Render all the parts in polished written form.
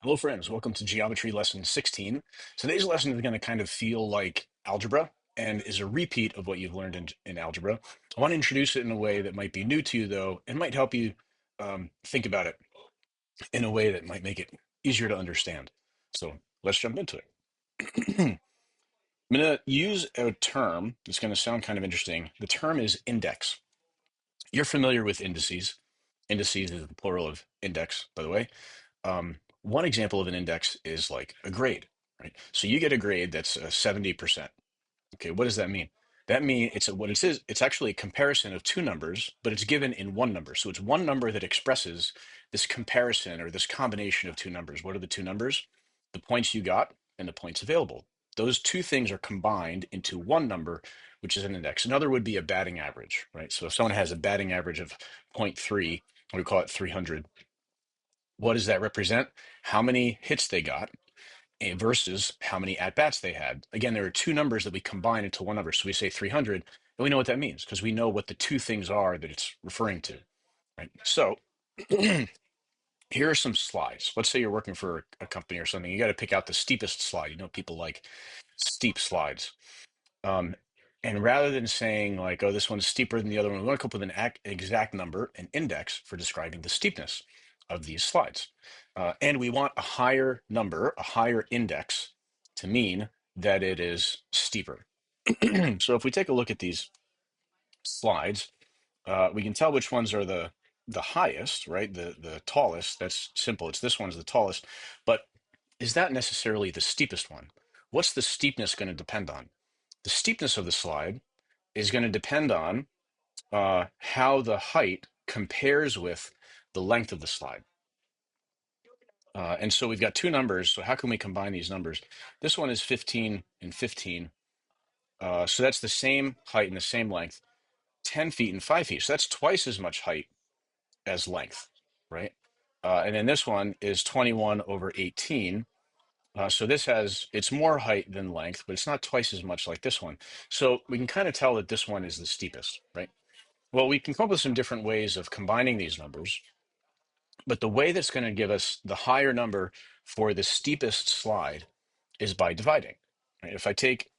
Hello, friends. Welcome to Geometry Lesson 16. Today's lesson is going to kind of feel like algebra and is a repeat of what you've learned in algebra. I want to introduce it in a way that might be new to you, though, and might help you think about it in a way that might make it easier to understand. So let's jump into it. I'm going to use a term that's going to sound kind of interesting. The term is index. You're familiar with indices. Indices is the plural of index, by the way. One example of an index is like a grade, right? So you get a grade that's 70%. Okay, what does that mean? That means what it is. It's actually a comparison of two numbers, but it's given in one number. So it's one number that expresses this comparison or this combination of two numbers. What are the two numbers? The points you got and the points available. Those two things are combined into one number, which is an index. Another would be a batting average, right? So if someone has a batting average of zero point 0.3, we call it 300. What does that represent? How many hits they got versus how many at-bats they had. Again, there are two numbers that we combine into one number. So we say 300, and we know what that means because we know what the two things are that it's referring to, right? So here are some slides. Let's say you're working for a company or something. You got to pick out the steepest slide. You know, people like steep slides. Um, and rather than saying like, oh, this one's steeper than the other one, we want to come up with an exact number, an index for describing the steepness of these slides. And we want a higher number, a higher index to mean that it is steeper. So if we take a look at these slides, we can tell which ones are the highest, right? The tallest. That's simple. It's this one's the tallest. But is that necessarily the steepest one? What's the steepness going to depend on? The steepness of the slide is going to depend on how the height compares with the length of the slide. And so we've got two numbers. So how can we combine these numbers? This one is 15 and 15. So that's the same height and the same length, 10 feet and 5 feet. So that's twice as much height as length, right? And then this one is 21 over 18. So it's more height than length, but it's not twice as much like this one. So we can kind of tell that this one is the steepest, right? Well, we can come up with some different ways of combining these numbers, but the way that's going to give us the higher number for the steepest slide is by dividing. Right? If I take,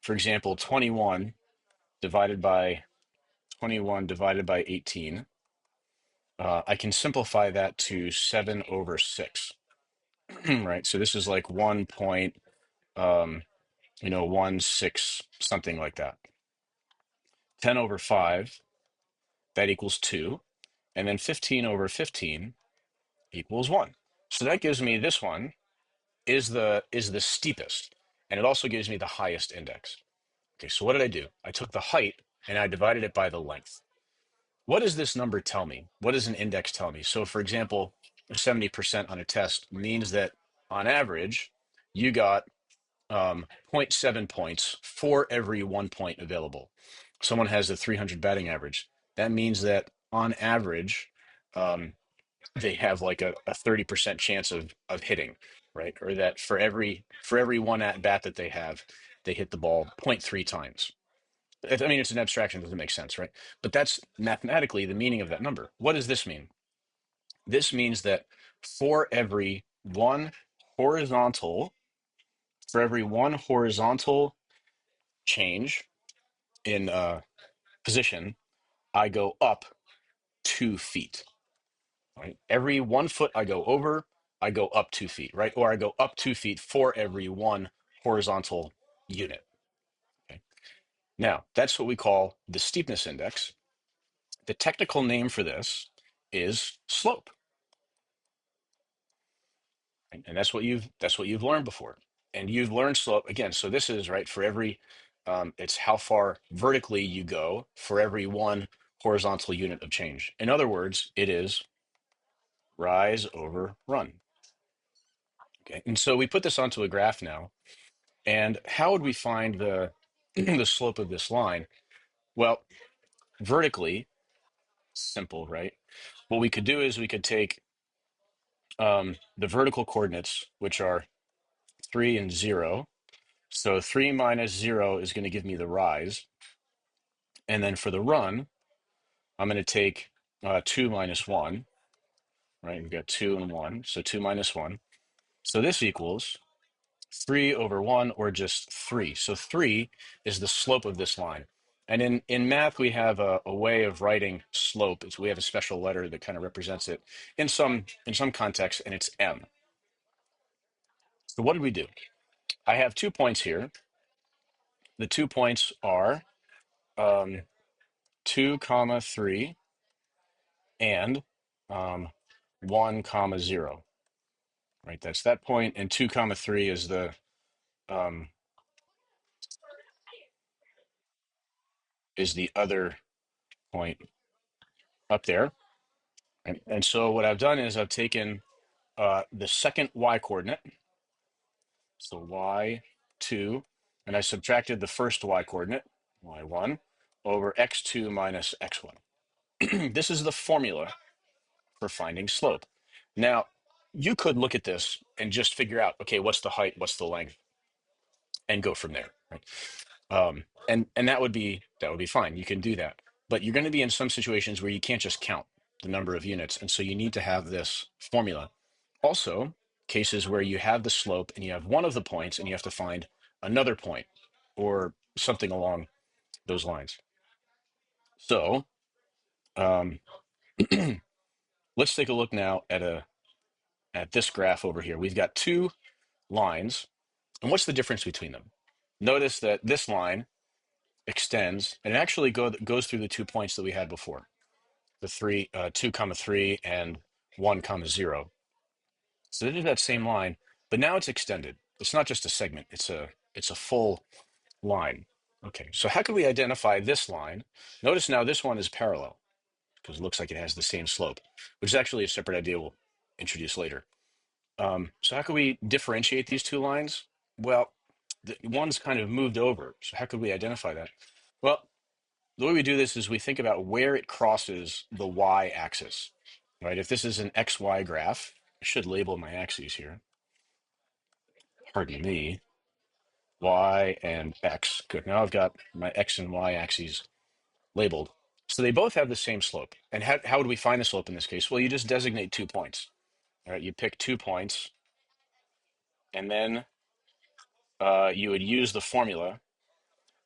for example, 21 divided by 18, I can simplify that to 7 over 6, right? So this is like 1.16, something like that. 10 over 5, that equals 2. And then 15 over 15 equals 1. So that gives me this one is the steepest, and it also gives me the highest index. Okay, so what did I do? I took the height and I divided it by the length. What does this number tell me? What does an index tell me? So for example, 70% on a test means that on average, you got zero point 0.7 points for every 1 point available. Someone has a 300 batting average. That means that on average, they have like a 30% chance of hitting, right? Or that for every one at bat that they have, they hit the ball zero point 0.3 times. I mean, it's an abstraction, it doesn't make sense, right? But that's mathematically the meaning of that number. What does this mean? This means that for every one horizontal, for every one horizontal change in position, I go up 2 feet. Right? Every 1 foot I go over, I go up 2 feet, right? Or I go up 2 feet for every one horizontal unit. Okay. Now, that's what we call the steepness index. The technical name for this is slope. Right? And that's what you've learned before. And you've learned slope again. So this is right for every it's how far vertically you go for every one horizontal unit of change. In other words, it is rise over run. Okay. And so we put this onto a graph now. And how would we find the the slope of this line? Well, vertically, simple, right? What we could do is we could take the vertical coordinates, which are 3 and 0. So 3 minus 0 is going to give me the rise. And then for the run, I'm going to take 2 minus 1, right? We've got 2 and 1, so 2 minus 1. So this equals 3 over 1, or just 3. So 3 is the slope of this line. And in math, we have a way of writing slope. We have a special letter that kind of represents it in some contexts, and it's m. So what did we do? I have 2 points here. The 2 points are 2 comma 3 and 1 comma 0. Right, that's that point, and 2 comma 3 um, is the other point up there. And so what I've done is I've taken the second y coordinate, so y2, and I subtracted the first y coordinate, y1, over x2 minus x1. This is the formula for finding slope. Now, you could look at this and just figure out, okay, what's the height, what's the length, and go from there. Right? And that would be fine. You can do that, but you're going to be in some situations where you can't just count the number of units, and so you need to have this formula. Also, cases where you have the slope and you have one of the points and you have to find another point or something along those lines. So um, let's take a look now at this graph over here. We've got two lines, and what's the difference between them? Notice that this line extends, and it actually goes through the 2 points that we had before, the 2 comma 3 and 1 comma 0. So it is that same line, but now it's extended. It's not just a segment, it's a full line. Okay, so how can we identify this line? Notice now this one is parallel because it looks like it has the same slope, which is actually a separate idea we'll introduce later. So how can we differentiate these two lines? Well, one's kind of moved over. So how could we identify that? Well, the way we do this is we think about where it crosses the y-axis, right? If this is an xy graph, I should label my axes here. Pardon me, y and x. Good, now I've got my x and y axes labeled. So they both have the same slope. And how would we find the slope in this case? Well, you just designate 2 points. All right, you pick 2 points, and then you would use the formula.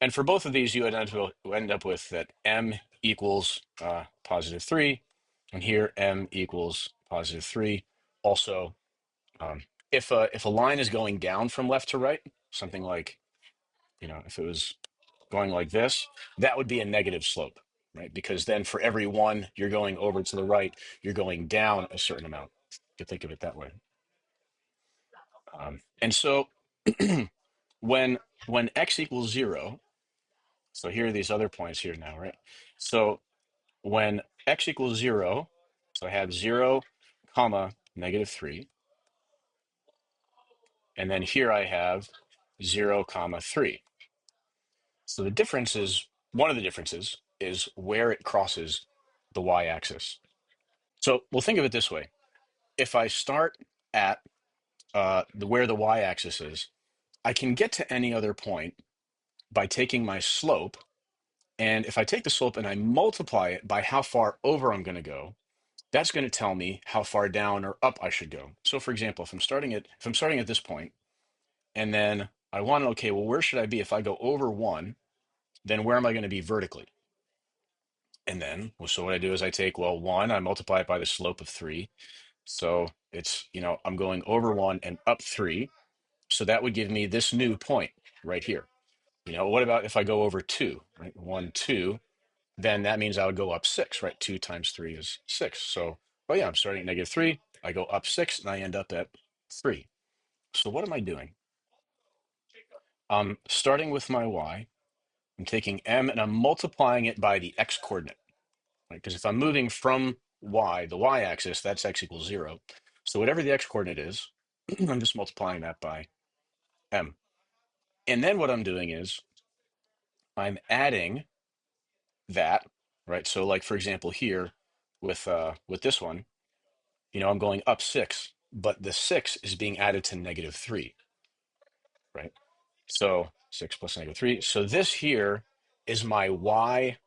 And for both of these, you would end up with that m equals positive 3, and here m equals positive 3. Also, if a line is going down from left to right, something like, if it was going like this, that would be a negative slope, right? Because then for every one you're going over to the right, you're going down a certain amount. You could think of it that way. And so when x equals 0, so here are these other points here now, right? So when x equals 0, so I have 0 comma negative 3, and then here I have 0 comma 3. So one of the differences is where it crosses the y-axis. So we'll think of it this way. If I start at where the y-axis is, I can get to any other point by taking my slope. And if I take the slope and I multiply it by how far over I'm going to go, that's going to tell me how far down or up I should go. So for example, if I'm starting at this point, and then I want to, okay, well, where should I be if I go over 1? Then where am I going to be vertically? And then, so what I do is I take, 1, I multiply it by the slope of 3. So it's, I'm going over 1 and up 3. So that would give me this new point right here. What about if I go over 2, right? 1, 2, then that means I would go up 6, right? 2 times 3 is 6. So, yeah, I'm starting at negative 3. I go up 6 and I end up at 3. So what am I doing? I'm starting with my y. I'm taking m and I'm multiplying it by the x coordinate, right? Because if I'm moving from y, the y-axis, that's x equals 0. So whatever the x coordinate is, I'm just multiplying that by m. And then what I'm doing is I'm adding that, right? So like, for example, here with this one, I'm going up 6, but the 6 is being added to negative 3, right? So 6 plus negative 3. So this here is my y,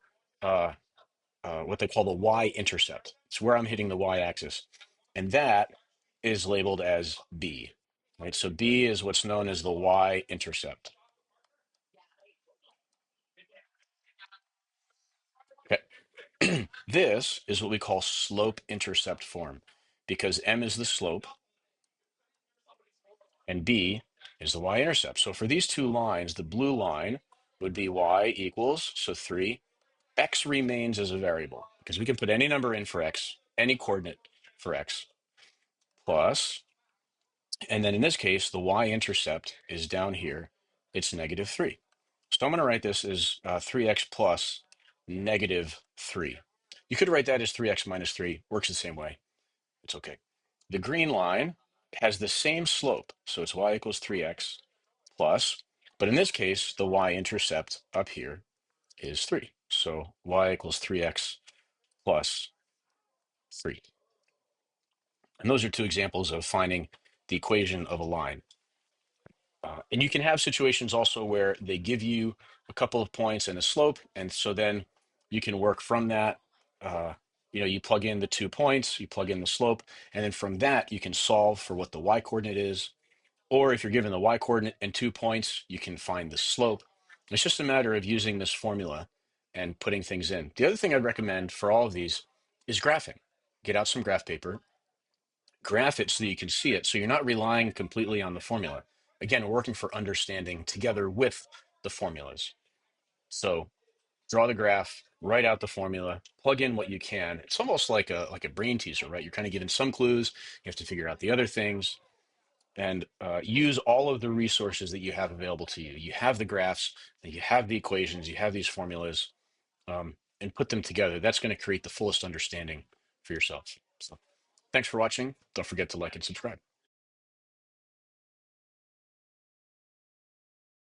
what they call the y-intercept. It's where I'm hitting the y-axis. And that is labeled as b. right? So B is what's known as the y-intercept. Okay. This is what we call slope-intercept form because M is the slope and B is the y-intercept. So for these two lines, the blue line would be y equals, so 3. X remains as a variable because we can put any number in for X, any coordinate for X, plus, and then in this case, the y-intercept is down here. It's -3. So I'm going to write this as 3x plus -3. You could write that as 3x minus 3. Works the same way. It's okay. The green line has the same slope. So it's y equals 3x plus, but in this case, the y-intercept up here is 3. So y equals 3x plus 3. And those are two examples of finding the equation of a line. And you can have situations also where they give you a couple of points and a slope, and so then you can work from that. You plug in the 2 points, you plug in the slope, and then from that you can solve for what the y coordinate is. Or if you're given the y coordinate and 2 points, you can find the slope. It's just a matter of using this formula and putting things in. The other thing I'd recommend for all of these is graphing. Get out some graph paper, graph it so that you can see it. So you're not relying completely on the formula. Again, we're working for understanding together with the formulas. So draw the graph, write out the formula, plug in what you can. It's almost like a brain teaser, right? You're kind of given some clues. You have to figure out the other things and use all of the resources that you have available to you. You have the graphs, you have the equations, you have these formulas, and put them together. That's going to create the fullest understanding for yourself. So thanks for watching. Don't forget to like and subscribe.